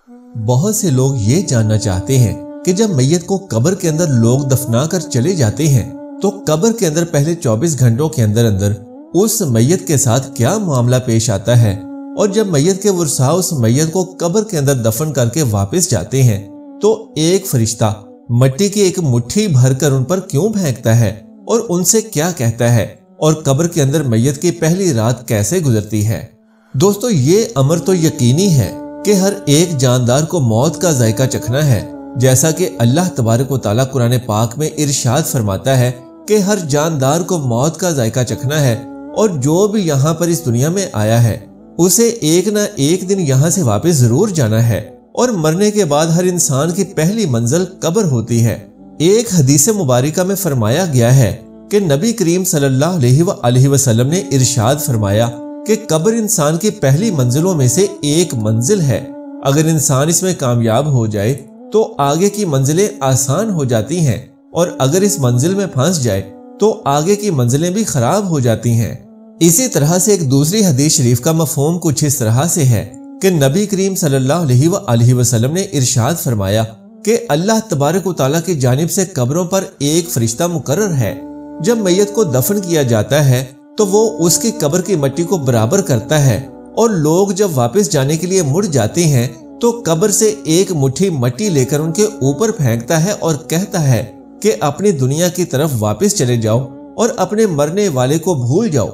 بہت سے لوگ یہ جاننا چاہتے ہیں کہ جب میت کو قبر کے اندر لوگ دفنا کر چلے جاتے ہیں تو قبر کے اندر پہلے 24 گھنٹوں کے اندر اس میت کے ساتھ کیا معاملہ پیش آتا ہے، اور جب میت کے ورثاء اس میت کو قبر کے اندر دفن کر کے واپس جاتے ہیں تو ایک فرشتہ مٹی کی ایک مٹھی بھر کر ان پر کیوں پھینکتا ہے اور ان سے کیا کہتا ہے، اور قبر کے اندر میت کی پہلی رات کیسے گزرتی ہے۔ دوستو، یہ امر تو یقینی ہے کہ ہر ایک جاندار کو موت کا ذائقہ چکھنا ہے، جیسا کہ اللہ تبارک و تعالیٰ قرآن پاک میں ارشاد فرماتا ہے کہ ہر جاندار کو موت کا ذائقہ چکھنا ہے، اور جو بھی یہاں پر اس دنیا میں آیا ہے اسے ایک نہ ایک دن یہاں سے واپس ضرور جانا ہے، اور مرنے کے بعد ہر انسان کی پہلی منزل قبر ہوتی ہے۔ ایک حدیث مبارکہ میں فرمایا گیا ہے کہ نبی کریم صلی اللہ علیہ وسلم نے ارشاد فرمایا کہ قبر انسان کی پہلی منزلوں میں سے ایک منزل ہے، اگر انسان اس میں کامیاب ہو جائے تو آگے کی منزلیں آسان ہو جاتی ہیں، اور اگر اس منزل میں پھنس جائے تو آگے کی منزلیں بھی خراب ہو جاتی ہیں۔ اسی طرح سے ایک دوسری حدیث شریف کا مفہوم کچھ اس طرح سے ہے کہ نبی کریم صلی اللہ علیہ وسلم نے ارشاد فرمایا کہ اللہ تبارک و تعالیٰ کی جانب سے قبروں پر ایک فرشتہ مقرر ہے، جب میت کو دفن کیا جاتا ہے تو وہ اس کی قبر کی مٹی کو برابر کرتا ہے، اور لوگ جب واپس جانے کے لیے مڑ جاتے ہیں تو قبر سے ایک مٹھی مٹی لے کر ان کے اوپر پھینکتا ہے اور کہتا ہے کہ اپنی دنیا کی طرف واپس چلے جاؤ اور اپنے مرنے والے کو بھول جاؤ۔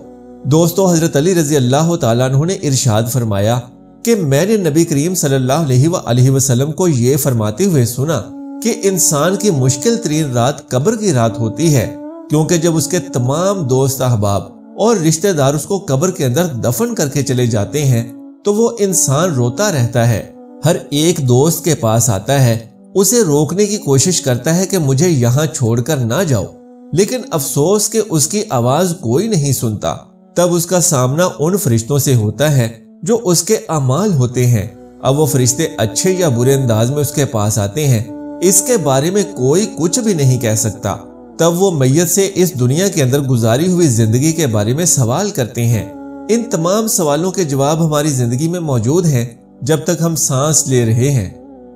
دوستو، حضرت علی رضی اللہ تعالیٰ عنہ نے ارشاد فرمایا کہ میں نے نبی کریم صلی اللہ علیہ وسلم کو یہ فرماتے ہوئے سنا کہ انسان کی مشکل ترین رات قبر کی رات ہوتی ہے، کیونکہ جب اس کے تمام دوست احباب اور رشتہ دار اس کو قبر کے اندر دفن کر کے چلے جاتے ہیں تو وہ انسان روتا رہتا ہے، ہر ایک دوست کے پاس آتا ہے، اسے روکنے کی کوشش کرتا ہے کہ مجھے یہاں چھوڑ کر نہ جاؤ، لیکن افسوس کہ اس کی آواز کوئی نہیں سنتا۔ تب اس کا سامنا ان فرشتوں سے ہوتا ہے جو اس کے اعمال ہوتے ہیں۔ اب وہ فرشتے اچھے یا برے انداز میں اس کے پاس آتے ہیں، اس کے بارے میں کوئی کچھ بھی نہیں کہہ سکتا۔ تب وہ میت سے اس دنیا کے اندر گزاری ہوئی زندگی کے بارے میں سوال کرتے ہیں۔ ان تمام سوالوں کے جواب ہماری زندگی میں موجود ہیں جب تک ہم سانس لے رہے ہیں۔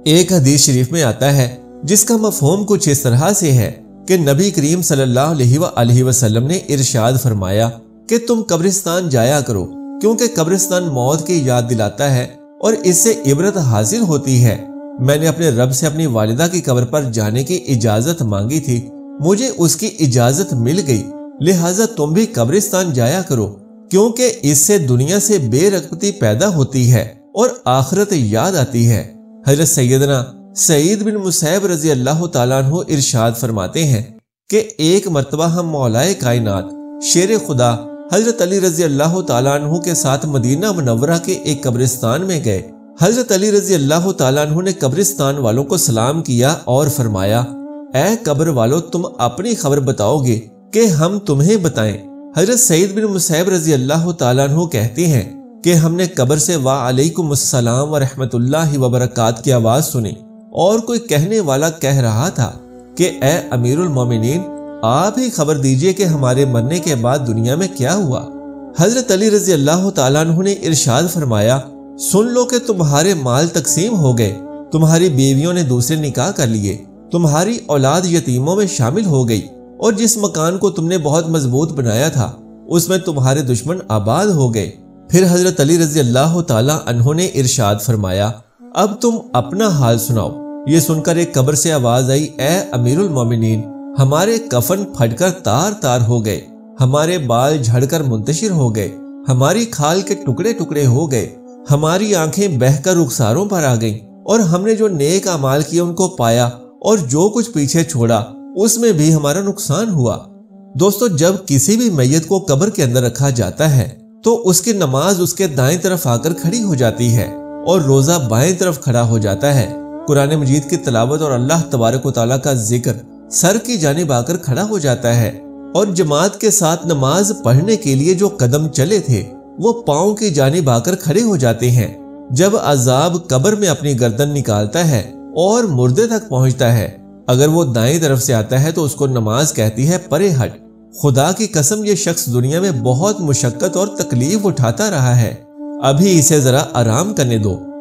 ایک حدیث شریف میں آتا ہے جس کا مفہوم کچھ اس طرح سے ہے کہ نبی کریم صلی اللہ علیہ وسلم نے ارشاد فرمایا کہ تم قبرستان جایا کرو، کیونکہ قبرستان موت کی یاد دلاتا ہے اور اس سے عبرت حاصل ہوتی ہے۔ میں نے اپنے رب سے اپنی والدہ کی قبر پر جانے کی اجازت مانگی تھی، مجھے اس کی اجازت مل گئی، لہٰذا تم بھی قبرستان جایا کرو، کیونکہ اس سے دنیا سے بے رغبتی پیدا ہوتی ہے اور آخرت یاد آتی ہے۔ حضرت سیدنا سعید بن مسیب رضی اللہ تعالیٰ عنہ ارشاد فرماتے ہیں کہ ایک مرتبہ ہم مولائے کائنات شیر خدا حضرت علی رضی اللہ تعالیٰ عنہ کے ساتھ مدینہ منورہ کے ایک قبرستان میں گئے۔ حضرت علی رضی اللہ تعالیٰ عنہ نے قبرستان والوں کو سلام کیا اور فرمایا، اے قبر والو، تم اپنی خبر بتاؤ گے کہ ہم تمہیں بتائیں؟ حضرت سعید بن مسیب رضی اللہ تعالیٰ عنہ کہتے ہیں کہ ہم نے قبر سے وعلیکم السلام ورحمۃ اللہ وبرکاتہ کی آواز سنی، اور کوئی کہنے والا کہہ رہا تھا کہ اے امیر المومنین، آپ ہی خبر دیجئے کہ ہمارے مرنے کے بعد دنیا میں کیا ہوا۔ حضرت علی رضی اللہ تعالیٰ عنہ نے ارشاد فرمایا، سن لو کہ تمہارے مال تقسیم ہو گئے، تمہاری بیویوں نے دوسرے نکاح کر لیے، تمہاری اولاد یتیموں میں شامل ہو گئی، اور جس مکان کو تم نے بہت مضبوط بنایا تھا اس میں تمہارے دشمن آباد ہو گئے۔ پھر حضرت علی رضی اللہ تعالیٰ عنہ نے ارشاد فرمایا، اب تم اپنا حال سناؤ۔ یہ سن کر ایک قبر سے آواز آئی، اے امیر المومنین، ہمارے کفن پھٹ کر تار تار ہو گئے، ہمارے بال جھڑ کر منتشر ہو گئے، ہماری کھال کے ٹکڑے ٹکڑے ہو گئے، ہماری آنکھیں بہہ کر رخساروں پر آ گئیں، اور ہم نے جو نیک اعمال کیے ان کو پایا، اور جو کچھ پیچھے چھوڑا اس میں بھی ہمارا نقصان ہوا۔ دوستو، جب کسی بھی میت کو قبر کے اندر رکھا جاتا ہے تو اس کی نماز اس کے دائیں طرف آ کر کھڑی ہو جاتی ہے اور روزہ بائیں طرف کھڑا ہو جاتا ہے۔ قرآن مجید کی تلاوت اور اللہ تبارک و تعالیٰ کا ذکر سر کی جانب آ کر کھڑا ہو جاتا ہے، اور جماعت کے ساتھ نماز پڑھنے کے لیے جو قدم چلے تھے وہ پاؤں کی جانب آ کر کھڑے ہو جاتے ہیں۔ جب عذاب قبر میں اپنی گردن نکالتا ہے اور مردے تک پہنچتا ہے، اگر وہ دائیں طرف سے آتا ہے تو اس کو نماز کہتی ہے پرے ہٹ۔ خدا کی قسم، یہ شخص دنیا میں بہت مشقت اور تکلیف اٹھاتا رہا ہے، ابھی اسے ذرا آرام کرنے دو،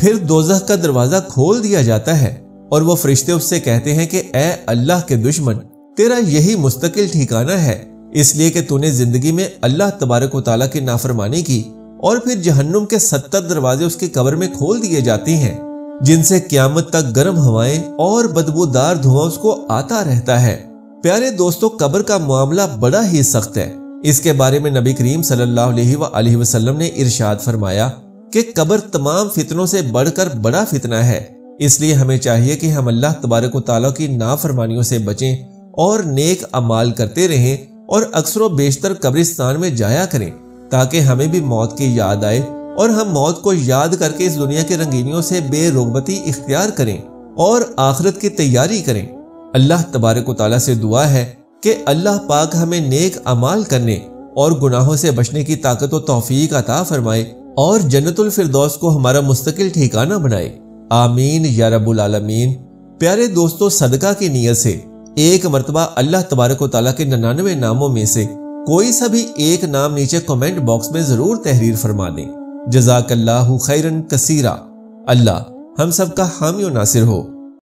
پھر دوزخ کا دروازہ کھول دیا جاتا ہے اور وہ فرشتے اس سے کہتے ہیں کہ اے اللہ کے دشمن، تیرا یہی مستقل ٹھکانہ ہے، اس لیے کہ تو نے زندگی میں اللہ تبارک و تعالیٰ کی نافرمانی کی، اور پھر جہنم کے 70 دروازے اس کی قبر میں کھول دیے جاتے ہیں جن سے قیامت تک گرم ہوائیں اور بدبودار دھواں اس کو آتا رہتا ہے۔ پیارے دوستو، قبر کا معاملہ بڑا ہی سخت ہے۔ اس کے بارے میں نبی کریم صلی اللہ علیہ وآلہ وسلم نے ارشاد فرمایا کہ قبر تمام فتنوں سے بڑھ کر بڑا فتنہ ہے، اس لیے ہمیں چاہیے کہ ہم اللہ تبارک و تعالیٰ کی نافرمانیوں سے بچیں اور نیک اعمال کرتے رہیں اور اکثر و بیشتر قبرستان میں جایا کریں تاکہ ہمیں بھی موت کی یاد آئے اور ہم موت کو یاد کر کے اس دنیا کی رنگینیوں سے بے رغبتی اختیار کریں اور آخرت کی تیاری کریں۔ اللہ تبارک و تعالیٰ سے دعا ہے کہ اللہ پاک ہمیں نیک اعمال کرنے اور گناہوں سے بچنے کی طاقت و توفیق عطا فرمائے اور جنت الفردوس کو ہمارا مستقل ٹھکانہ بنائے، آمین یا رب العالمین۔ پیارے دوستو، صدقہ کی نیت سے ایک مرتبہ اللہ تبارک و تعالیٰ کے 99 ناموں میں سے کوئی سا بھی ایک نام نیچے کمنٹ باکس میں ضرور تحریر فرما دیں۔ جزاک اللہ خیرن کثیرا۔ اللہ ہم سب کا حامی و ناصر ہو۔